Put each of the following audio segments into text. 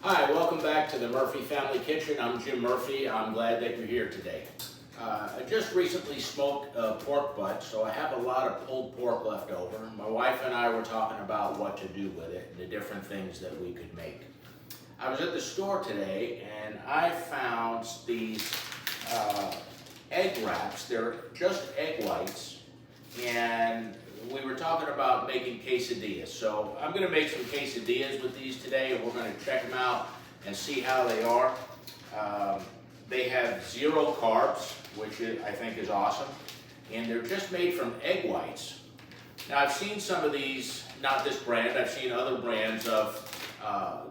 Hi, welcome back to the Murphy Family Kitchen. I'm Jim Murphy. I'm glad that you're here today. I just recently smoked a pork butt, so I have a lot of pulled pork left over. My wife and I were talking about what to do with it and the different things that we could make. I was at the store today and I found these egg wraps. They're just egg whites, and we were talking about making quesadillas. So I'm going to make some quesadillas with these today, and we're going to check them out and see how they are. They have 0 carbs, which I think is awesome, and they're just made from egg whites. Now I've seen some of these, not this brand, I've seen other brands of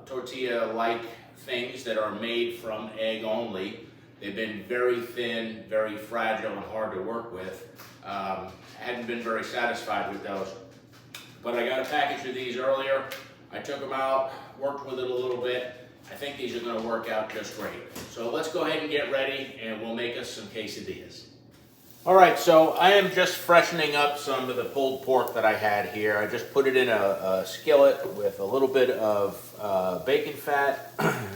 tortilla-like things that are made from egg only. They've been very thin, very fragile, and hard to work with. Hadn't been very satisfied with those. But I got a package of these earlier. I took them out, worked with it a little bit. I think these are going to work out just great. So let's go ahead and get ready, and we'll make us some quesadillas. All right, so I am just freshening up some of the pulled pork that I had here. I just put it in a skillet with a little bit of bacon fat,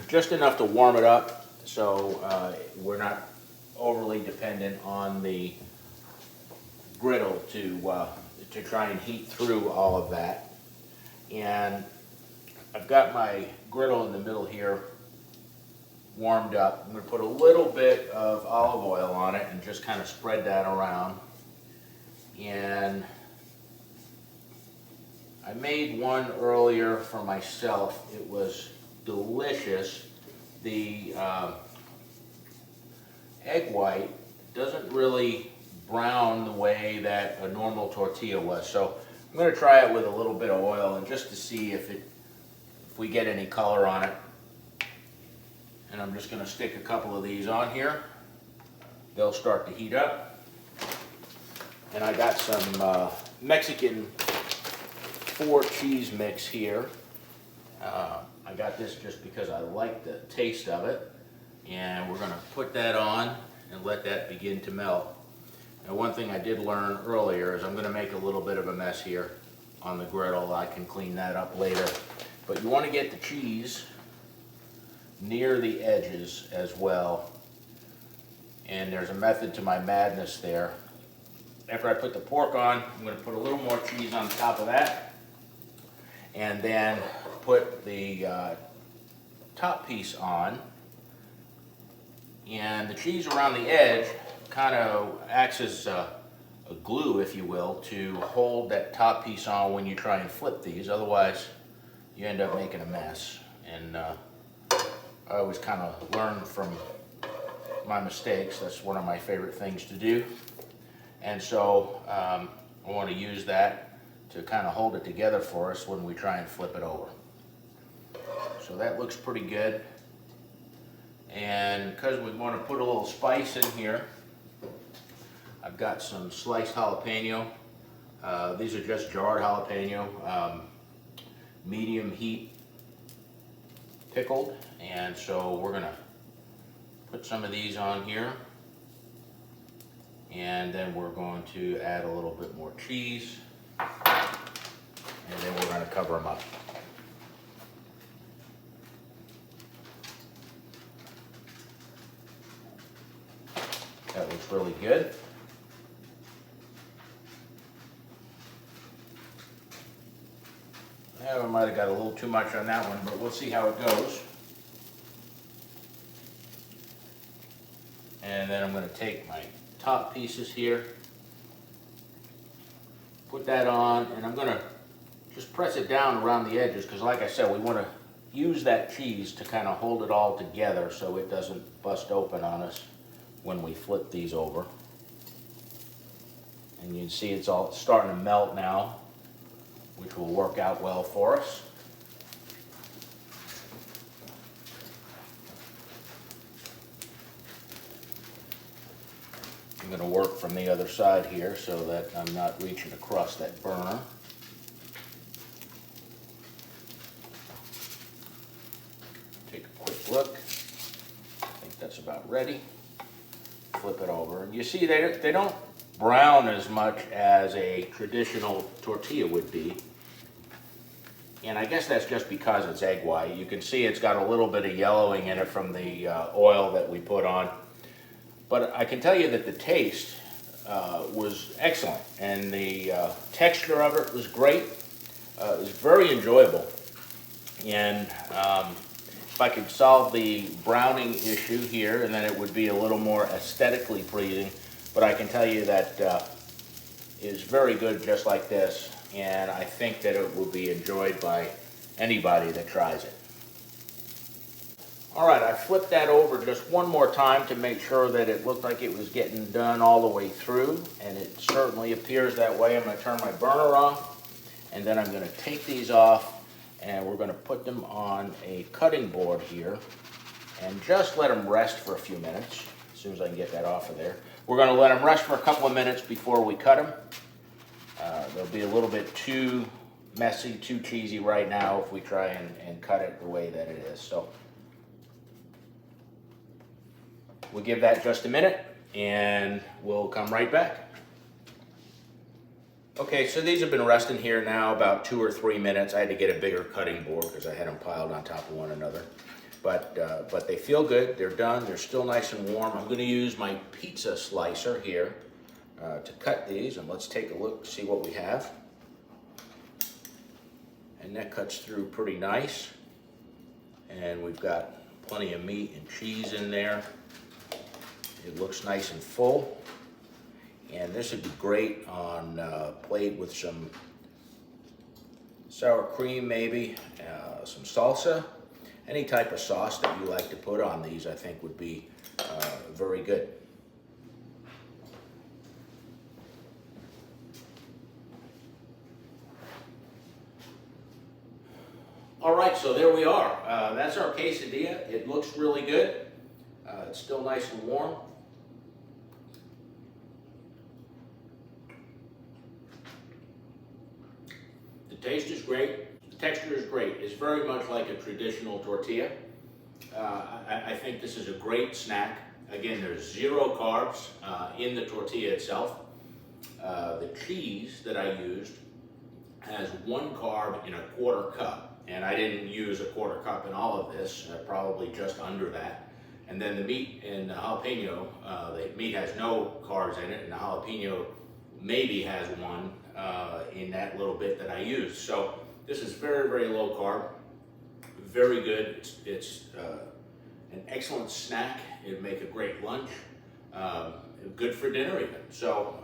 just enough to warm it up so we're not overly dependent on the griddle to try and heat through all of that. And I've got my griddle in the middle here warmed up. I'm going to put a little bit of olive oil on it and just kind of spread that around. And I made one earlier for myself. It was delicious. The egg white doesn't really brown the way that a normal tortilla was. So I'm going to try it with a little bit of oil and just to see if we get any color on it. And I'm just going to stick a couple of these on here. They'll start to heat up. And I got some Mexican 4 cheese mix here. I got this just because I like the taste of it. And we're going to put that on and let that begin to melt. Now, one thing I did learn earlier is I'm going to make a little bit of a mess here on the griddle. I can clean that up later. But you want to get the cheese near the edges as well. And there's a method to my madness there. After I put the pork on, I'm going to put a little more cheese on top of that. And then put the top piece on. And the cheese around the edge kind of acts as a glue, if you will, to hold that top piece on when you try and flip these. Otherwise, you end up making a mess. And I always kind of learn from my mistakes. That's one of my favorite things to do. And so I want to use that to kind of hold it together for us when we try and flip it over. So that looks pretty good. And because we want to put a little spice in here, I've got some sliced jalapeno. These are just jarred jalapeno, medium heat pickled. And so we're going to put some of these on here. And then we're going to add a little bit more cheese. And then we're going to cover them up. That looks really good. I might have got a little too much on that one, but we'll see how it goes. And then I'm going to take my top pieces here, put that on, and I'm going to just press it down around the edges because, like I said, we want to use that cheese to kind of hold it all together so it doesn't bust open on us when we flip these over. And you can see it's all starting to melt now, which will work out well for us. I'm going to work from the other side here so that I'm not reaching across that burner. Take a quick look. I think that's about ready. Flip it over. And you see they don't brown as much as a traditional tortilla would be. And I guess that's just because it's egg white. You can see it's got a little bit of yellowing in it from the oil that we put on. But I can tell you that the taste was excellent, and the texture of it was great. It was very enjoyable. And if I could solve the browning issue here, and then it would be a little more aesthetically pleasing. But I can tell you that is very good just like this, and I think that it will be enjoyed by anybody that tries it. All right, I flipped that over just one more time to make sure that it looked like it was getting done all the way through, and it certainly appears that way. I'm going to turn my burner off, and then I'm going to take these off, and we're going to put them on a cutting board here and just let them rest for a few minutes. As soon as I can get that off of there, we're going to let them rest for a couple of minutes before we cut them. They'll be a little bit too messy, too cheesy right now if we try and cut it the way that it is. So we'll give that just a minute and we'll come right back. Okay, so these have been resting here now about 2 or 3 minutes. I had to get a bigger cutting board because I had them piled on top of one another. But they feel good, they're done, they're still nice and warm. I'm going to use my pizza slicer here to cut these, and let's take a look, see what we have. And that cuts through pretty nice. And we've got plenty of meat and cheese in there. It looks nice and full. And this would be great on a plate with some sour cream maybe, some salsa. Any type of sauce that you like to put on these, I think, would be very good. All right, so there we are. That's our quesadilla. It looks really good. It's still nice and warm. The taste is great. The texture is great. It's very much like a traditional tortilla. I think this is a great snack. Again, there's 0 carbs in the tortilla itself. The cheese that I used has 1 carb in a 1/4 cup. And I didn't use a 1/4 cup in all of this, probably just under that. And then the meat and the jalapeno, the meat has no carbs in it, and the jalapeno maybe has 1 in that little bit that I used. So this is very, very low carb, very good. It's an excellent snack. It'd make a great lunch, good for dinner even. So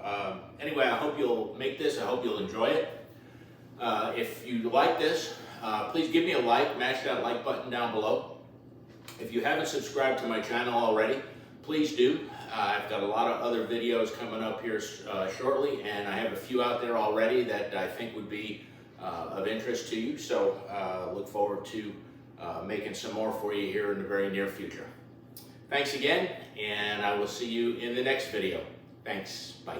anyway, I hope you'll make this. I hope you'll enjoy it. If you like this, please give me a like, mash that like button down below. If you haven't subscribed to my channel already, please do. I've got a lot of other videos coming up here shortly, and I have a few out there already that I think would be of interest to you. So look forward to making some more for you here in the very near future. Thanks again, and I will see you in the next video. Thanks, bye.